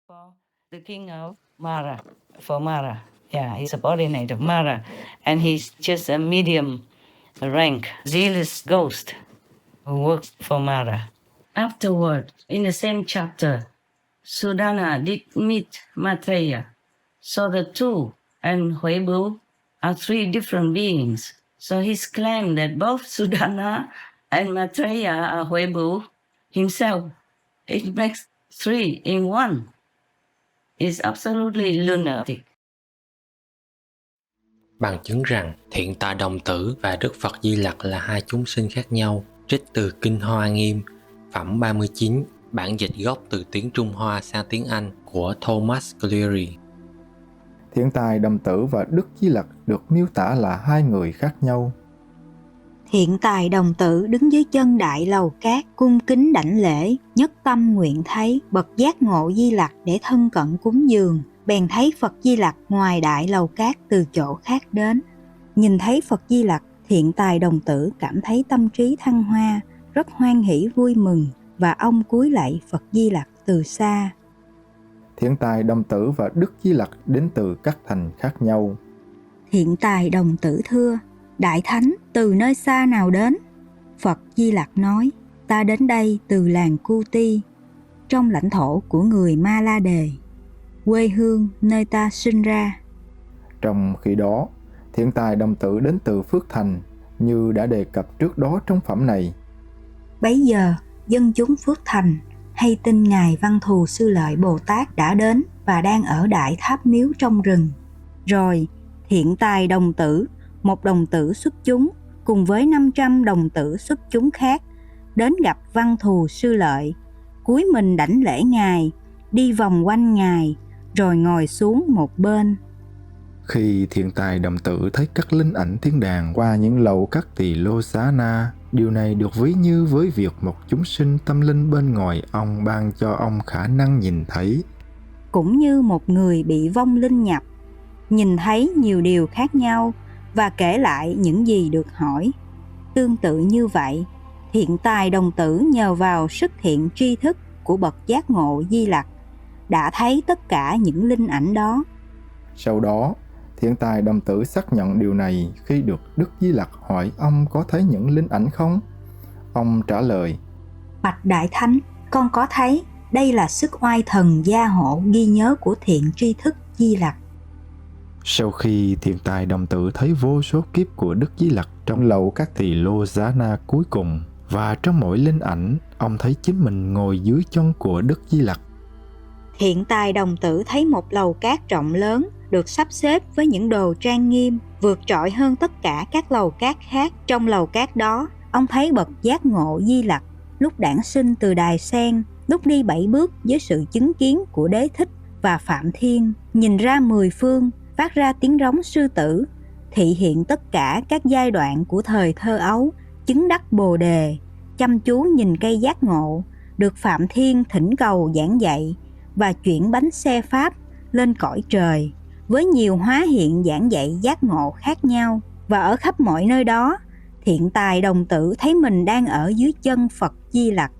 for the king of Mara, for Mara. Yeah, he's subordinate of Mara, and he's just a medium rank, zealous ghost who works for Mara. Afterward, in the same chapter, Sudana did meet Maitreya. So the two and Huệ Bửu are three different beings. So he's claimed that both Sudana and Maitreya are Huệ Bửu himself. It makes three in one. It's absolutely lunatic. Bằng chứng rằng Thiện Tài Đồng Tử và Đức Phật Di Lặc là hai chúng sinh khác nhau. Trích từ Kinh Hoa Nghiêm, phẩm 39, bản dịch gốc từ tiếng Trung Hoa sang tiếng Anh của Thomas Cleary. Thiện Tài Đồng Tử và Đức Di Lặc được miêu tả là hai người khác nhau. Thiện Tài Đồng Tử đứng dưới chân đại lầu cát, cung kính đảnh lễ, nhất tâm nguyện thấy bậc giác ngộ Di Lặc để thân cận cúng dường. Bèn thấy Phật Di Lặc ngoài đại lầu cát từ chỗ khác đến. Nhìn thấy Phật Di Lặc, Thiện Tài Đồng Tử cảm thấy tâm trí thăng hoa, rất hoan hỷ vui mừng, và ông cúi lạy Phật Di Lặc từ xa. Thiện Tài Đồng Tử và Đức Di Lặc đến từ các thành khác nhau. Thiện Tài Đồng Tử thưa: Đại Thánh, từ nơi xa nào đến? Phật Di Lặc nói: Ta đến đây từ làng Cu Ti, trong lãnh thổ của người Ma La Đề, quê hương nơi ta sinh ra. Trong khi đó, Thiện Tài Đồng Tử đến từ Phước Thành, như đã đề cập trước đó trong phẩm này. Bấy giờ, dân chúng Phước Thành hay tin Ngài Văn Thù Sư Lợi Bồ Tát đã đến và đang ở đại tháp miếu trong rừng. Rồi, Thiện Tài Đồng Tử, một đồng tử xuất chúng, cùng với 500 đồng tử xuất chúng khác, đến gặp Văn Thù Sư Lợi, cúi mình đảnh lễ Ngài, đi vòng quanh Ngài, rồi ngồi xuống một bên. Khi Thiện Tài Đồng Tử thấy các linh ảnh thiên đàng qua những lầu các tỳ lô xá na, điều này được ví như với việc một chúng sinh tâm linh bên ngoài ông ban cho ông khả năng nhìn thấy. Cũng như một người bị vong linh nhập, nhìn thấy nhiều điều khác nhau và kể lại những gì được hỏi. Tương tự như vậy, Thiện Tài Đồng Tử nhờ vào sức thiện tri thức của bậc giác ngộ Di Lặc đã thấy tất cả những linh ảnh đó. Sau đó, Thiện Tài Đồng Tử xác nhận điều này khi được Đức Di Lặc hỏi ông có thấy những linh ảnh không? Ông trả lời: Bạch Đại Thánh, con có thấy. Đây là sức oai thần gia hộ ghi nhớ của thiện tri thức Di Lặc. Sau khi Thiện Tài Đồng Tử thấy vô số kiếp của Đức Di Lặc trong lầu các tỳ lô giá na cuối cùng, và trong mỗi linh ảnh, ông thấy chính mình ngồi dưới chân của Đức Di Lặc. Thiện Tài Đồng Tử thấy một lầu cát rộng lớn, được sắp xếp với những đồ trang nghiêm, vượt trội hơn tất cả các lầu cát khác. Trong lầu cát đó, ông thấy bậc giác ngộ Di Lặc, lúc đản sinh từ đài sen, lúc đi 7 bước với sự chứng kiến của Đế Thích và Phạm Thiên, nhìn ra 10 phương, phát ra tiếng rống sư tử, thị hiện tất cả các giai đoạn của thời thơ ấu, chứng đắc Bồ Đề, chăm chú nhìn cây giác ngộ, được Phạm Thiên thỉnh cầu giảng dạy và chuyển bánh xe Pháp lên cõi trời, với nhiều hóa hiện giảng dạy giác ngộ khác nhau. Và ở khắp mọi nơi đó, Thiện Tài Đồng Tử thấy mình đang ở dưới chân Phật Di Lặc.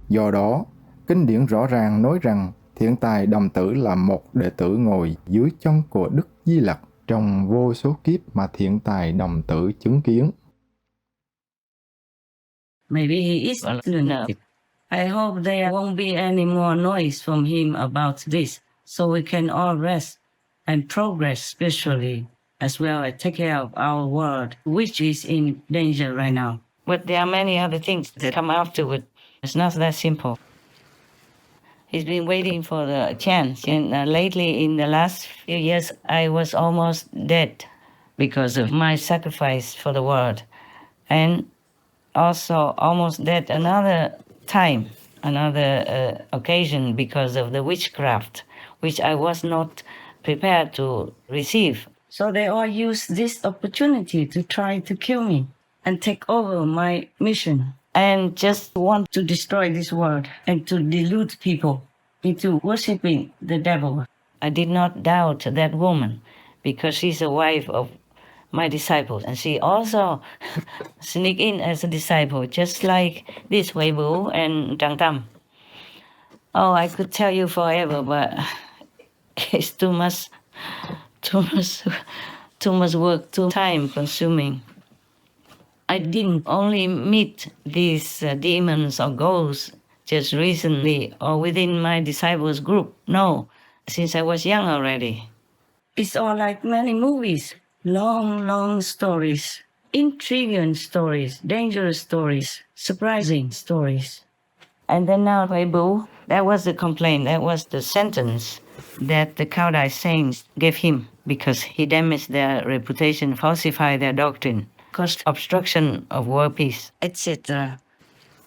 Do đó, kinh điển rõ ràng nói rằng Thiện Tài Đồng Tử là một đệ tử ngồi dưới chân của Đức Di Lặc trong vô số kiếp mà Thiện Tài Đồng Tử chứng kiến. Maybe he is a lunatic. I hope there won't be any more noise from him about this, so we can all rest and progress spiritually, as well as take care of our world, which is in danger right now. But there are many other things that come afterward. It's not that simple. He's been waiting for the chance, and lately in the last few years, I was almost dead because of my sacrifice for the world, and also almost dead another time, another occasion because of the witchcraft, which I was not prepared to receive. So they all use this opportunity to try to kill me and take over my mission and just want to destroy this world and to delude people into worshiping the devil. I did not doubt that woman because she's a wife of my disciples, and she also sneak in as a disciple, just like this Huệ Bửu and Trang. Oh, I could tell you forever, but it's too much work, too time consuming. I didn't only meet these demons or ghosts just recently or within my disciples group. No, since I was young already. It's all like many movies. Long stories. Intriguing stories. Dangerous stories. Surprising stories. And then now Huệ Bửu, that was the complaint. That was the sentence that the Cao Đài saints gave him because he damaged their reputation, falsified their doctrine, caused obstruction of world peace, etc.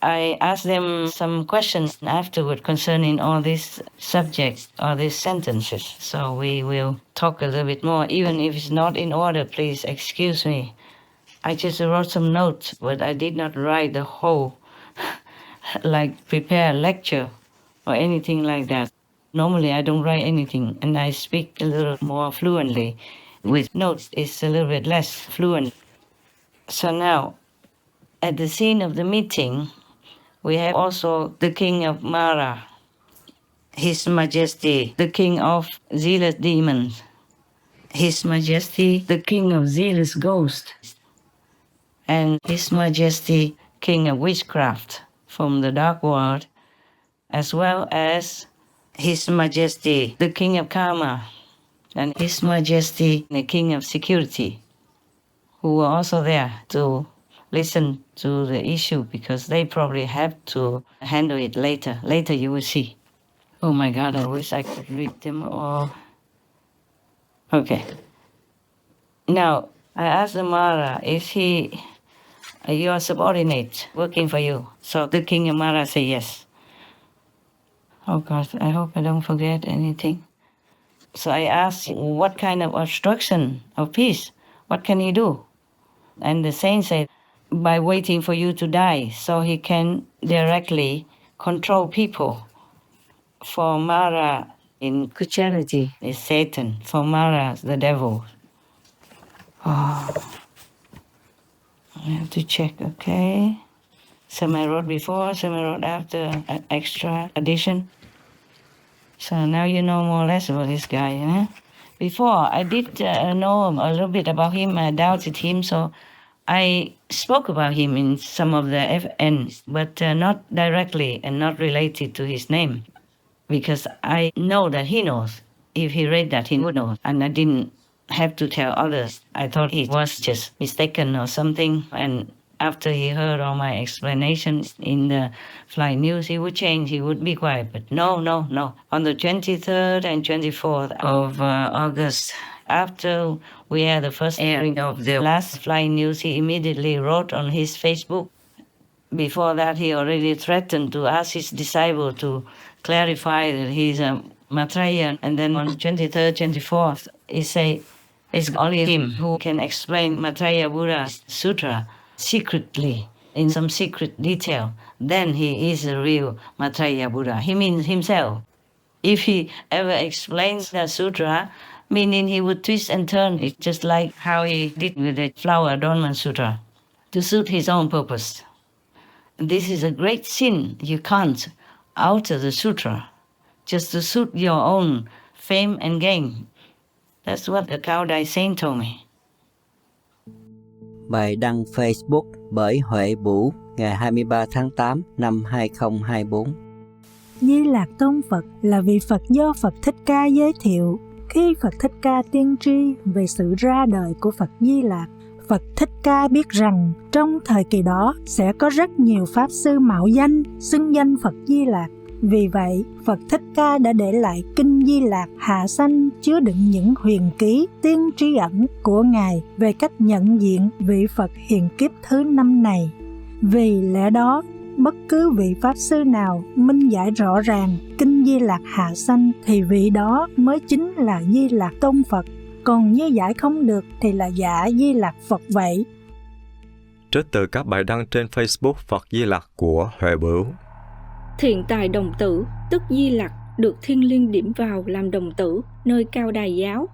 I asked them some questions afterward concerning all these subjects, all these sentences. So we will talk a little bit more. Even if it's not in order, please excuse me. I just wrote some notes, but I did not write the whole, like prepare a lecture or anything like that. Normally I don't write anything, and I speak a little more fluently. With notes, it's a little bit less fluent. So now, at the scene of the meeting, we have also the king of Mara, His Majesty, the king of zealous demons, His Majesty, the king of zealous ghosts, and His Majesty, king of witchcraft from the dark world, as well as His Majesty, the king of karma, and His Majesty, the king of security, who were also there to listen to the issue because they probably have to handle it later. Later you will see. Oh my God, I wish I could read them all. Okay. Now, I asked the Mara, is he your subordinate working for you? So the king of Mara said yes. Oh God, I hope I don't forget anything. So I asked, what kind of obstruction of peace? What can he do? And the saint said, by waiting for you to die so he can directly control people. For Mara in Christianity is Satan. For Mara, the devil. Oh, I have to check, okay? Some I wrote before, some I wrote after, extra addition. So now you know more or less about this guy, eh? Before, I did know a little bit about him. I doubted him, so I spoke about him in some of the FNs, but not directly and not related to his name, because I know that he knows. If he read that, he would know, and I didn't have to tell others. I thought he was just mistaken or something, and after he heard all my explanations in the flight news, he would change, he would be quiet. But no. On the 23rd and 24th of August, after we had the first airing of the last flight news, he immediately wrote on his Facebook. Before that, he already threatened to ask his disciple to clarify that he's a Maitreya. And then on 23rd, 24th, he said, it's only him who can explain Maitreya Buddha's sutra secretly, in some secret detail. Then he is a real Maitreya Buddha. He means himself. If he ever explains the sutra, meaning he would twist and turn it just like how he did with the flower adornment sutra, to suit his own purpose. This is a great sin. You can't alter the sutra just to suit your own fame and gain. That's what the Cao Đài saint told me. Bài đăng Facebook bởi Huệ Bửu ngày 23 tháng 8 năm 2024. Di Lặc tôn Phật là vị Phật do Phật Thích Ca giới thiệu. Khi Phật Thích Ca tiên tri về sự ra đời của Phật Di Lặc, Phật Thích Ca biết rằng trong thời kỳ đó sẽ có rất nhiều Pháp Sư mạo danh, xưng danh Phật Di Lặc. Vì vậy, Phật Thích Ca đã để lại Kinh Di Lặc hạ sanh chứa đựng những huyền ký tiên tri ẩn của Ngài về cách nhận diện vị Phật hiền kiếp thứ 5 này. Vì lẽ đó, bất cứ vị Pháp Sư nào minh giải rõ ràng Kinh Di Lặc hạ sanh thì vị đó mới chính là Di Lặc tôn Phật. Còn như giải không được thì là giả Di Lặc Phật vậy. Trích từ các bài đăng trên Facebook Phật Di Lặc của Huệ Bửu. Thiện tài đồng tử, tức Di Lặc, được thiên liêng điểm vào làm đồng tử nơi Cao Đài giáo.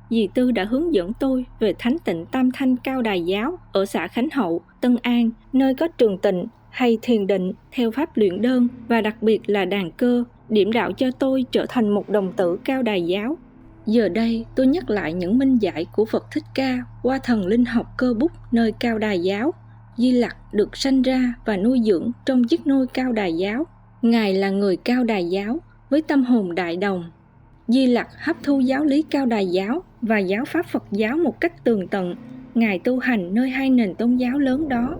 Dì Tư đã hướng dẫn tôi về Thánh Tịnh Tam Thanh Cao Đài giáo ở xã Khánh Hậu, Tân An, nơi có trường tịnh hay thiền định theo pháp luyện đơn và đặc biệt là đàn cơ, điểm đạo cho tôi trở thành một đồng tử Cao Đài giáo. Giờ đây tôi nhắc lại những minh giải của Phật Thích Ca qua thần linh học cơ bút nơi Cao Đài giáo. Di Lặc được sanh ra và nuôi dưỡng trong chiếc nôi Cao Đài giáo. Ngài là người Cao Đài giáo với tâm hồn đại đồng. Di Lặc hấp thu giáo lý Cao Đài giáo và giáo pháp Phật giáo một cách tường tận. Ngài tu hành nơi hai nền tôn giáo lớn đó.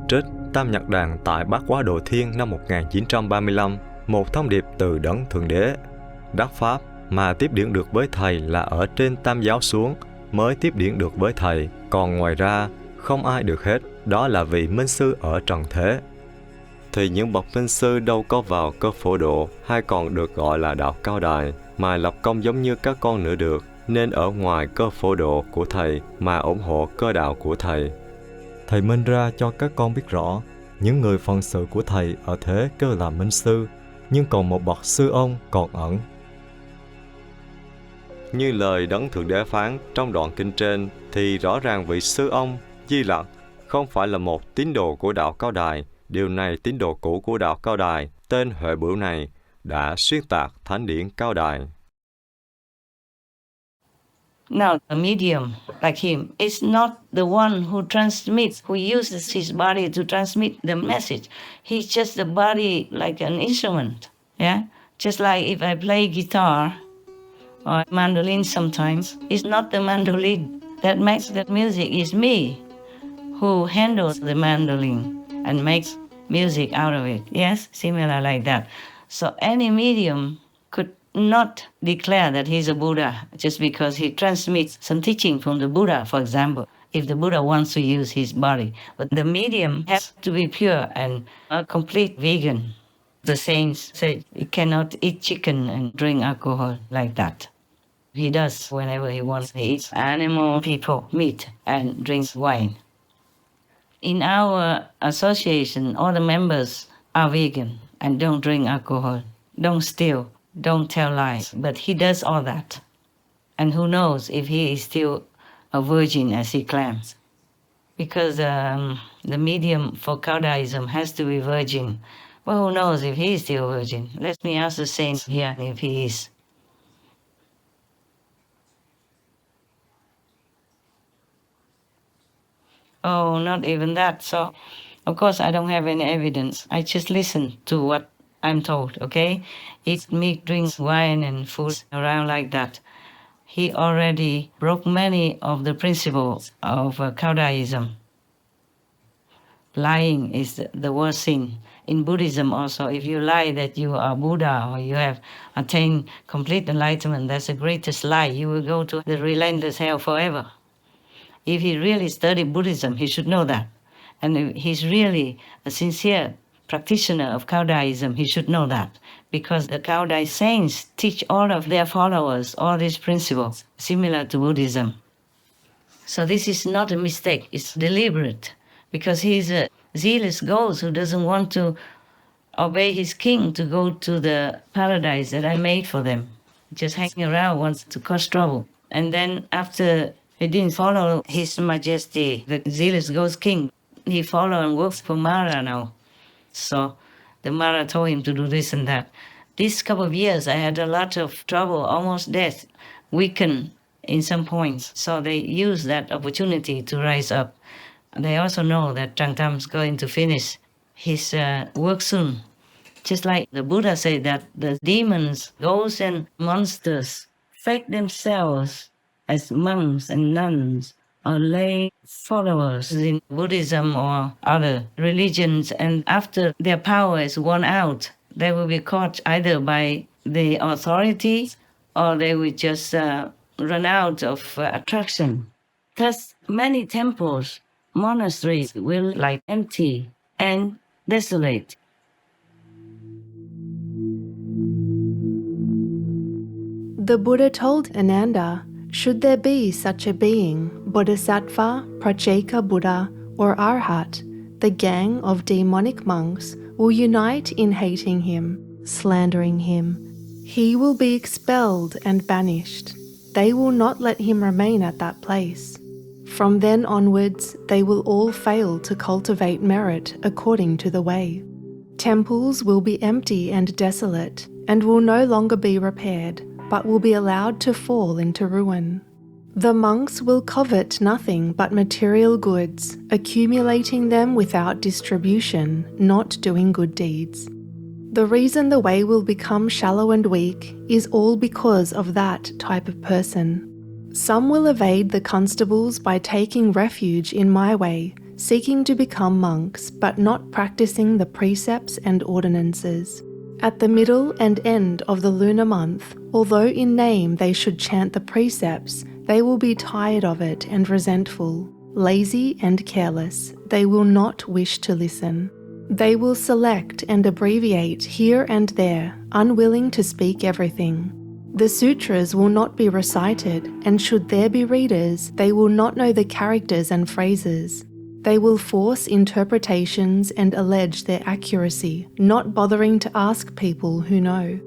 Trích Tam Nhật Đàn tại Bát Quá Đồ Thiên năm 1935, một thông điệp từ Đấng Thượng Đế. Đắc pháp mà tiếp điển được với Thầy là ở trên Tam giáo xuống mới tiếp điển được với Thầy, còn ngoài ra không ai được hết, đó là vị minh sư ở trần thế. Thì những bậc minh sư đâu có vào cơ phổ độ hay còn được gọi là đạo Cao Đài mà lập công giống như các con nữa được, nên ở ngoài cơ phổ độ của Thầy mà ủng hộ cơ đạo của Thầy. Thầy minh ra cho các con biết rõ, những người phận sự của Thầy ở thế kêu là minh sư, nhưng còn một bậc sư ông còn ẩn. Như lời Đấng Thượng Đế phán trong đoạn kinh trên, thì rõ ràng vị sư ông Di Lặc không phải là một tín đồ của đạo Cao Đài. Điều này tín đồ cũ của đạo Cao Đài, tên Huệ Bửu này, đã xuyên tạc thánh điển Cao Đài. Now, a medium like him is not the one who transmits, who uses his body to transmit the message. He's just the body like an instrument. Yeah? Just like if I play guitar or mandolin sometimes, it's not the mandolin that makes the music, it's me who handles the mandolin and makes music out of it. Yes? Similar like that. So any medium could not declare that he's a Buddha just because he transmits some teaching from the Buddha, for example, if the Buddha wants to use his body. But the medium has to be pure and a complete vegan. The saints say he cannot eat chicken and drink alcohol like that. He does whenever he wants. He eats animal, people, meat, and drinks wine. In our association, all the members are vegan and don't drink alcohol, don't steal, don't tell lies, but he does all that. And who knows if he is still a virgin as he claims. Because the medium for Cao-Daism has to be virgin. Well, who knows if he is still a virgin? Let me ask the saints here if he is. Oh, not even that. So, of course, I don't have any evidence. I just listen to what I'm told, okay? Eat meat, drink wine and food around like that. He already broke many of the principles of Cao-Daism. Lying is the worst sin. In Buddhism also, if you lie that you are Buddha or you have attained complete enlightenment, that's the greatest lie. You will go to the relentless hell forever. If he really studied Buddhism, he should know that. And if he's really a sincere practitioner of Cao-Daism, he should know that. Because the Cao Đài saints teach all of their followers all these principles, similar to Buddhism. So this is not a mistake, it's deliberate. Because he's a zealous ghost who doesn't want to obey his king to go to the paradise that I made for them. Just hanging around, wants to cause trouble. And then after he didn't follow His Majesty, the zealous ghost king, he followed and works for Mara now. So the Mara told him to do this and that. This couple of years, I had a lot of trouble, almost death, weakened in some points. So they used that opportunity to rise up. They also know that Trang Tam's going to finish his work soon. Just like the Buddha said that the demons, ghosts and monsters fake themselves as monks and nuns or lay followers in Buddhism or other religions, and after their power is worn out, they will be caught either by the authority or they will just run out of attraction. Thus, many temples, monasteries will lie empty and desolate. The Buddha told Ananda, should there be such a being, Bodhisattva, Pratyeka Buddha, or Arhat, the gang of demonic monks will unite in hating him, slandering him. He will be expelled and banished. They will not let him remain at that place. From then onwards, they will all fail to cultivate merit according to the way. Temples will be empty and desolate, and will no longer be repaired, but will be allowed to fall into ruin. The monks will covet nothing but material goods, accumulating them without distribution, not doing good deeds. The reason the way will become shallow and weak is all because of that type of person. Some will evade the constables by taking refuge in my way, seeking to become monks, but not practicing the precepts and ordinances. At the middle and end of the lunar month, although in name they should chant the precepts, they will be tired of it and resentful, lazy and careless. They will not wish to listen. They will select and abbreviate here and there, unwilling to speak everything. The sutras will not be recited, and should there be readers, they will not know the characters and phrases. They will force interpretations and allege their accuracy, not bothering to ask people who know.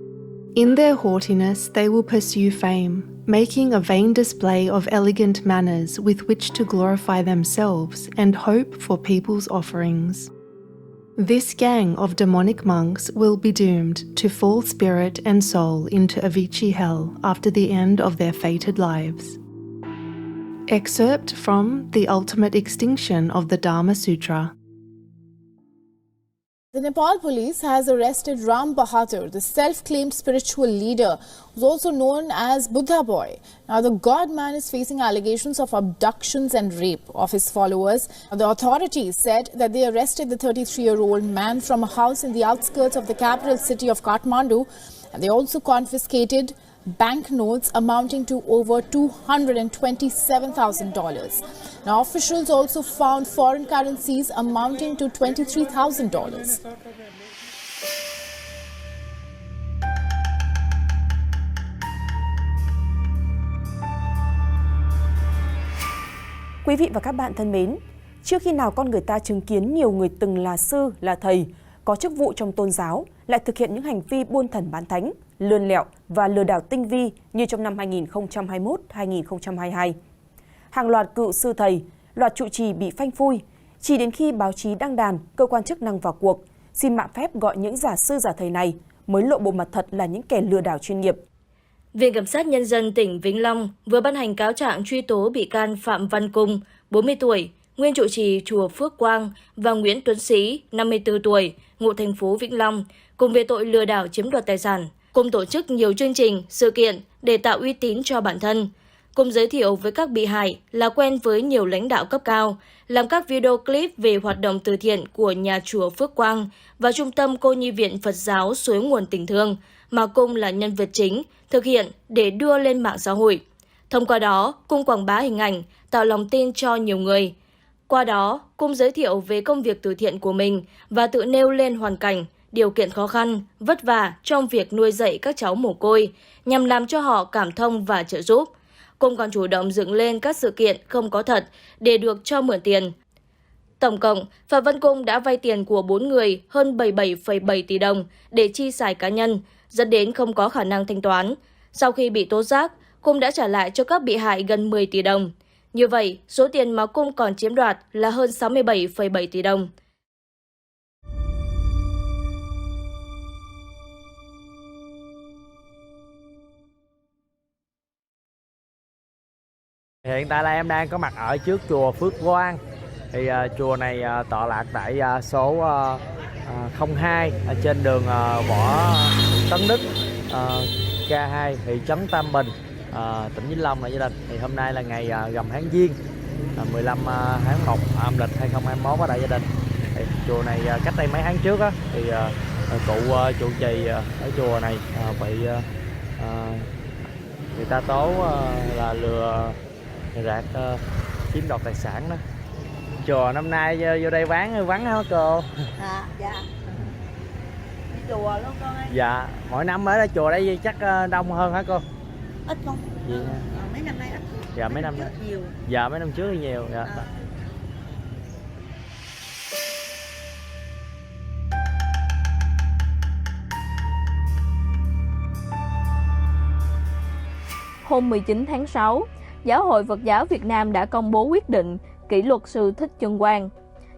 In their haughtiness, they will pursue fame, making a vain display of elegant manners with which to glorify themselves and hope for people's offerings. This gang of demonic monks will be doomed to fall spirit and soul into Avicii hell after the end of their fated lives. Excerpt from The Ultimate Extinction of the Dharma Sutra. The Nepal police has arrested Ram Bahadur, the self-claimed spiritual leader, who's also known as Buddha Boy. Now, the God man is facing allegations of abductions and rape of his followers. The authorities said that they arrested the 33-year-old man from a house in the outskirts of the capital city of Kathmandu, and they also confiscated banknotes amounting to over $227,000. Now, officials also found foreign currencies amounting to $23,000. Quý vị và các bạn thân mến, trước khi nào con người ta chứng kiến nhiều người từng là sư, là thầy, có chức vụ trong tôn giáo, lại thực hiện những hành vi buôn thần bán thánh, lươn lẹo và lừa đảo tinh vi như trong năm 2021-2022. Hàng loạt cựu sư thầy, loạt trụ trì bị phanh phui, chỉ đến khi báo chí đăng đàn, cơ quan chức năng vào cuộc, xin mạn phép gọi những giả sư giả thầy này mới lộ bộ mặt thật là những kẻ lừa đảo chuyên nghiệp. Viện Kiểm sát Nhân dân tỉnh Vĩnh Long vừa ban hành cáo trạng truy tố bị can Phạm Văn Cung, 40 tuổi, nguyên trụ trì chùa Phước Quang, và Nguyễn Tuấn Sĩ, 54 tuổi, ngụ thành phố Vĩnh Long, cùng về tội lừa đảo chiếm đoạt tài sản, cùng tổ chức nhiều chương trình, sự kiện để tạo uy tín cho bản thân, cùng giới thiệu với các bị hại là quen với nhiều lãnh đạo cấp cao, làm các video clip về hoạt động từ thiện của nhà chùa Phước Quang và Trung tâm Cô nhi viện Phật giáo Suối Nguồn Tình Thương, mà Cung là nhân vật chính thực hiện để đưa lên mạng xã hội. Thông qua đó, Cung quảng bá hình ảnh, tạo lòng tin cho nhiều người. Qua đó, Cung giới thiệu về công việc từ thiện của mình và tự nêu lên hoàn cảnh, điều kiện khó khăn, vất vả trong việc nuôi dạy các cháu mồ côi, nhằm làm cho họ cảm thông và trợ giúp. Cung còn chủ động dựng lên các sự kiện không có thật để được cho mượn tiền. Tổng cộng, Phạm Văn Cung đã vay tiền của 4 người hơn 77,7 tỷ đồng để chi xài cá nhân, dẫn đến không có khả năng thanh toán. Sau khi bị tố giác, Cung đã trả lại cho các bị hại gần 10 tỷ đồng. Như vậy, số tiền mà Cung còn chiếm đoạt là hơn 67,7 tỷ đồng. Hiện tại là em đang có mặt ở trước chùa Phước Quang. Thì chùa này tọa lạc tại số 02 trên đường Võ Tấn Đức, K2, thị trấn Tam Bình, tỉnh Vĩnh Long là gia đình. Thì hôm nay là ngày rằm tháng Giêng, 15 tháng 1 âm lịch 2021 ở đại gia đình. Thì chùa này cách đây mấy tháng trước á, thì cụ trụ trì ở chùa này bị người ta tố là lừa gạt chiếm đoạt tài sản đó. Chùa năm nay vô đây vắng hả cô? Dạ. Chùa luôn con ơi. Dạ, mỗi năm ở chùa đây chắc đông hơn hả cô? Ít không? Mấy năm nay ít. Dạ, mấy năm nay nhiều. Dạ, mấy năm trước thì nhiều. Dạ. Hôm 19 tháng 6, Giáo hội Phật giáo Việt Nam đã công bố quyết định kỷ luật sư Thích Chân Quang.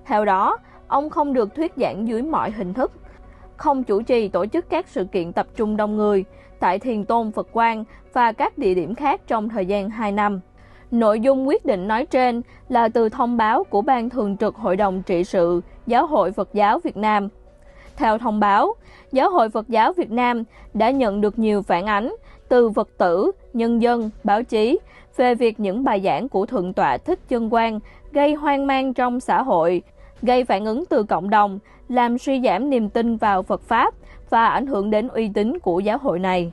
Theo đó, ông không được thuyết giảng dưới mọi hình thức, không chủ trì tổ chức các sự kiện tập trung đông người tại Thiền Tôn Phật Quang và các địa điểm khác trong thời gian 2 năm. Nội dung quyết định nói trên là từ thông báo của Ban Thường trực Hội đồng Trị sự Giáo hội Phật giáo Việt Nam. Theo thông báo, Giáo hội Phật giáo Việt Nam đã nhận được nhiều phản ánh từ Phật tử, nhân dân, báo chí về việc những bài giảng của Thượng tọa Thích Chân Quang gây hoang mang trong xã hội, gây phản ứng từ cộng đồng, làm suy giảm niềm tin vào Phật Pháp và ảnh hưởng đến uy tín của giáo hội này.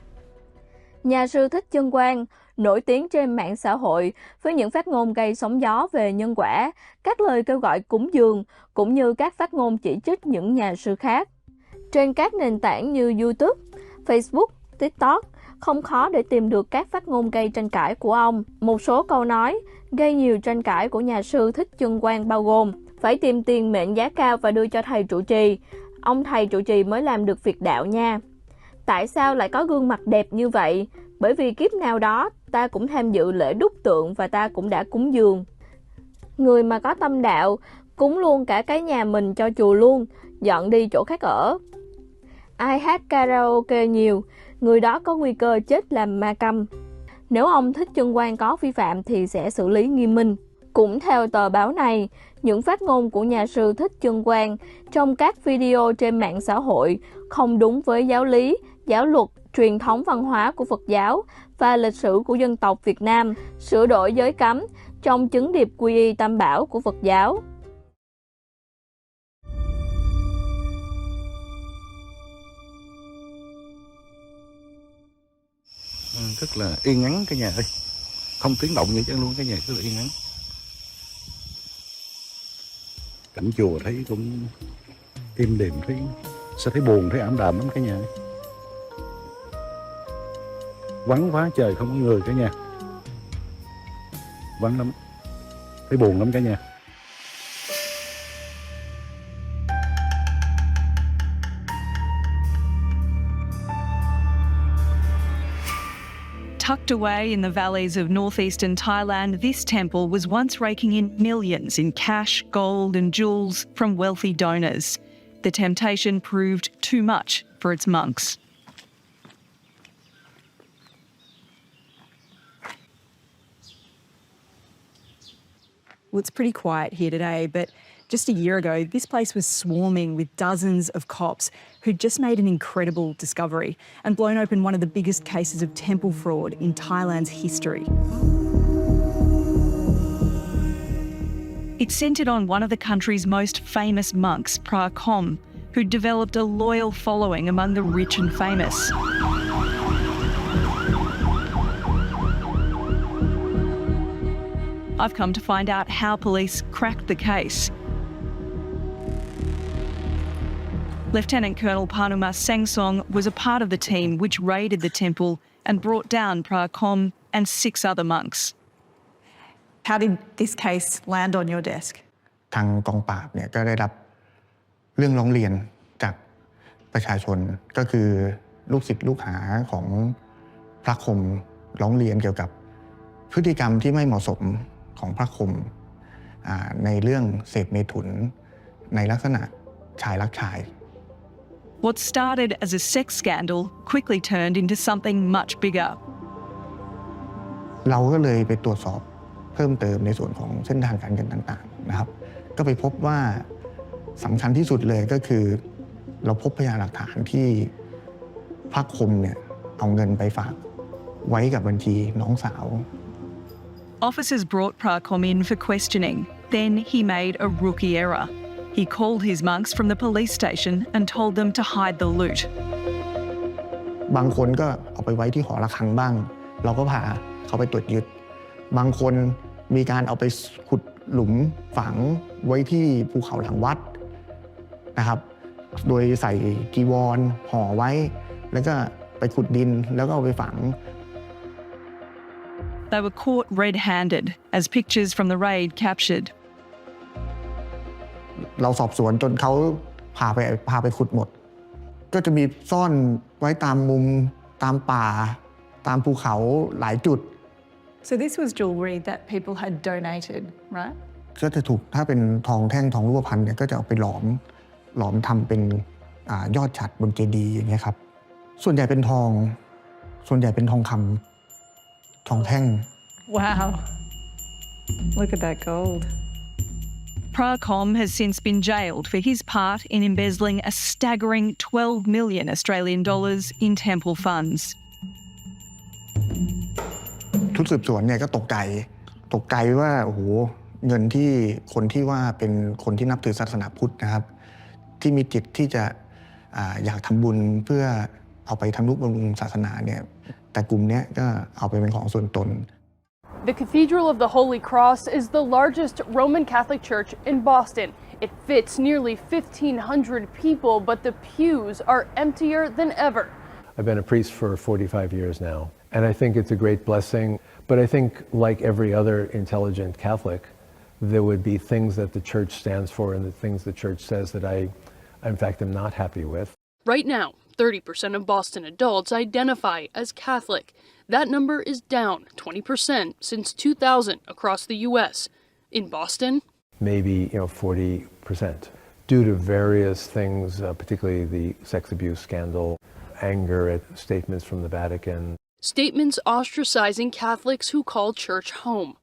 Nhà sư Thích Chân Quang nổi tiếng trên mạng xã hội với những phát ngôn gây sóng gió về nhân quả, các lời kêu gọi cúng dường, cũng như các phát ngôn chỉ trích những nhà sư khác. Trên các nền tảng như YouTube, Facebook, TikTok, không khó để tìm được các phát ngôn gây tranh cãi của ông. Một số câu nói gây nhiều tranh cãi của nhà sư Thích Chân Quang bao gồm: phải tìm tiền mệnh giá cao và đưa cho thầy trụ trì, ông thầy trụ trì mới làm được việc đạo nha. Tại sao lại có gương mặt đẹp như vậy? Bởi vì kiếp nào đó ta cũng tham dự lễ đúc tượng và ta cũng đã cúng dường. Người mà có tâm đạo, cúng luôn cả cái nhà mình cho chùa luôn, dọn đi chỗ khác ở. Ai hát karaoke nhiều, người đó có nguy cơ chết làm ma câm. Nếu ông Thích Chân Quang có vi phạm thì sẽ xử lý nghiêm minh. Cũng theo tờ báo này, những phát ngôn của nhà sư Thích Chân Quang trong các video trên mạng xã hội không đúng với giáo lý, giáo luật, truyền thống văn hóa của Phật giáo và lịch sử của dân tộc Việt Nam, sửa đổi giới cấm trong chứng điệp quy y tam bảo của Phật giáo. Rất là yên ắng cả nhà ơi, không tiếng động gì chứ luôn, cả nhà rất là yên ắng. Cảnh chùa thấy cũng im đềm, thấy sao thấy buồn, thấy ảm đạm lắm cả nhà. Vắng quá trời, không có người cả nhà, vắng lắm, thấy buồn lắm cả nhà. Tucked away in the valleys of northeastern Thailand, this temple was once raking in millions in cash, gold and jewels from wealthy donors. The temptation proved too much for its monks. Well, it's pretty quiet here today, but just a year ago, this place was swarming with dozens of cops who'd just made an incredible discovery and blown open one of the biggest cases of temple fraud in Thailand's history. It centred on one of the country's most famous monks, Pra Kom, who'd developed a loyal following among the rich and famous. I've come to find out how police cracked the case. Lieutenant Colonel Panuma Sangsong was a part of the team which raided the temple and brought down Pra Kom and 6 other monks. How did this case land on your desk? ทางกองปราบเนี่ยก็ได้รับเรื่องร้องเรียนจากประชาชนก็คือลูกศิษย์ลูกหาของพระคมร้องเรียนเกี่ยวกับพฤติกรรมที่ไม่เหมาะสมของพระคมในเรื่องเสพเมถุนในลักษณะชายรักชาย What started as a sex scandal quickly turned into something much bigger. เราก็เลยไปตรวจสอบเพิ่มเติมในส่วนของเส้นทางการเงินต่างๆนะครับก็ไปพบว่าสำคัญที่สุดเลยก็คือเราพบพยานหลักฐานที่พระคมเนี่ยเอาเงินไปฝากไว้กับบัญชีน้องสาว Officers brought Pra Kom in for questioning. Then he made a rookie error. He called his monks from the police station and told them to hide the loot. บางคนก็เอาไปไว้ที่หอระฆังบ้างเราก็พาเขาไปตรวจยึดบางคนมีการเอาไปขุดหลุมฝังไว้ที่ภูเขาหลังวัดนะครับโดยใส่จีวรห่อไว้แล้วก็ไปขุดดินแล้วก็เอาไปฝัง They were caught red-handed, as pictures from the raid captured. เราสอบสวนจนเขาพาไปขุดหมดก็จะมีซ่อนไว้ตามมุมตามป่าตามภูเขาหลายจุด So this was jewelry that people had donated, right? ก็จะถูกถ้าเป็นทองแท่งทองรูปพรรณเนี่ยก็จะเอาไปหลอมทำเป็น ยอดฉัตรบนเจดีย์อย่างเงี้ยครับส่วนใหญ่เป็นทองส่วนใหญ่เป็นทองคำทองแท่ง Wow. Look at that gold. Pracom has since been jailed for his part in embezzling a staggering 12 million Australian dollars in temple funds. ทุกสืบสวนเนี่ยก็ตกใจว่าโอ้โหเงินที่คนที่ว่าเป็นคนที่นับถือศาสนาพุทธนะครับที่มีจิตที่จะอยากทำบุญเพื่อเอาไปทำนุบำรุงศาสนาเนี่ยแต่กลุ่มนี้ก็เอาไปเป็นของส่วนตน The Cathedral of the Holy Cross is the largest Roman Catholic church in Boston. It fits nearly 1,500 people, but the pews are emptier than ever. I've been a priest for 45 years now, and I think it's a great blessing. But I think, like every other intelligent Catholic, there would be things that the church stands for and the things the church says that I, in fact, am not happy with. Right now, 30% of Boston adults identify as Catholic. That number is down 20% since 2000 across the U.S. In Boston, Maybe 40%, due to various things, particularly the sex abuse scandal, anger at statements from the Vatican. statements ostracizing Catholics who call church home.